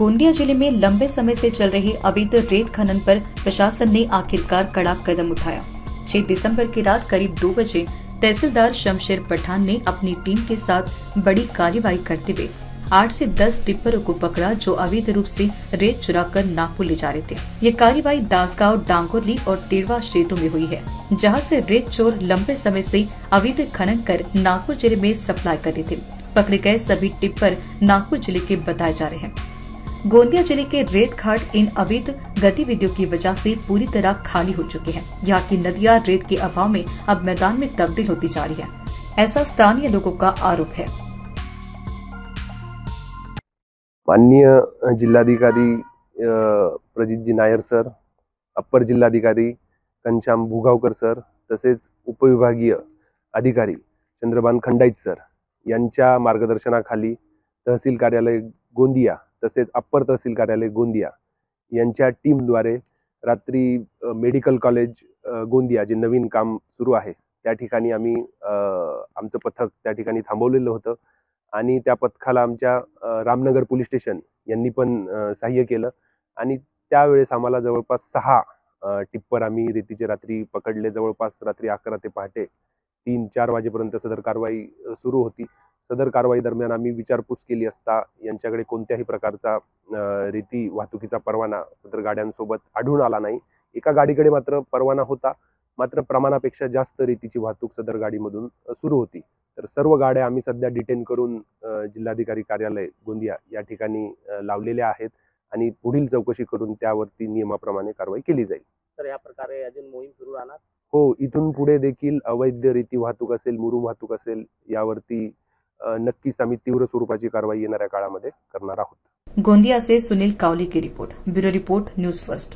गोंदिया जिले में लंबे समय से चल रही अवैध रेत खनन पर प्रशासन ने आखिरकार कड़ा कदम उठाया। 6 दिसंबर की रात करीब 2 बजे तहसीलदार शमशेर पठान ने अपनी टीम के साथ बड़ी कार्रवाई करते हुए 8 से 10 टिप्परों को पकड़ा जो अवैध रूप से रेत चुराकर नागपुर ले जा रहे थे। ये कार्रवाई दासगांव, डांगोरली और तेरवा क्षेत्रों में हुई है, जहां से रेत चोर लंबे समय से अवैध खनन कर नागपुर जिले में सप्लाई कर रहे थे। पकड़े गए सभी टिप्पर नागपुर जिले के बताए जा रहे हैं। गोंदिया जिले के रेत घाट इन अवैध गतिविधियों की वजह से पूरी तरह खाली हो चुके हैं। यहाँ की नदियां रेत के अभाव में अब मैदान में तब्दील होती जा रही है, ऐसा स्थानीय लोगों का आरोप है। माननीय जिल्हाधिकारी प्रजित जी नायर सर, अप्पर जिल्हाधिकारी घनश्याम भुगावकर सर, तसेच उपविभागीय अधिकारी चंद्रभान खंडाईत सर यांच्या मार्गदर्शनाखाली तहसील कार्यालय गोंदिया तसेच अप्पर तहसील कार्यालय गोंदिया यांच्या टीमद्वारे रात्री मेडिकल कॉलेज गोंदिया जे नवीन काम सुरू आहे त्या ठिकाणी आम्ही आमचं पथक त्या ठिकाणी थांबवलेलं होतं आणि त्या पथकाला आमच्या रामनगर पोलीस स्टेशन यांनी पण सहाय्य केलं आणि त्यावेळेस आम्हाला जवळपास 6 टिप्पर आम्ही रेतीचे रात्री पकडले। जवळपास रात्री 11 ते पहाटे 3-4 वाजेपर्यंत सदर कारवाई सुरू होती। सदर कारवाई दरम्यान आम्ही विचारपूस केली असता यांच्याकडे कोणत्याही प्रकारचा रेती वाहतुकीचा परवाना सदर गाड्यांसोबत आढळून आला नाही। एका गाडीकडे मात्र परवाना होता, मात्र प्रमाणापेक्षा जास्त रेतीची वाहतूक सदर गाडीमधून सुरू होती। तर सर्व गाड्या आम्ही सध्या डिटेन करून जिल्हाधिकारी कार्यालय गोंदिया या ठिकाणी लावलेल्या आहेत आणि पुढील चौकशी करून त्यावरती नियमाप्रमाणे कारवाई केली जाईल। तर या प्रकारे अजून मोहीम सुरू राहणार? हो, इथून पुढे देखील अवैध रेती वाहतूक असेल, मुरुम वाहतूक असेल, यावरती नक्कीच आम्ही तीव्र स्वरूपाची कारवाई येणाऱ्या काळामध्ये करणार आहोत। गोंदिया से सुनील कावली की report, bureau report, news first.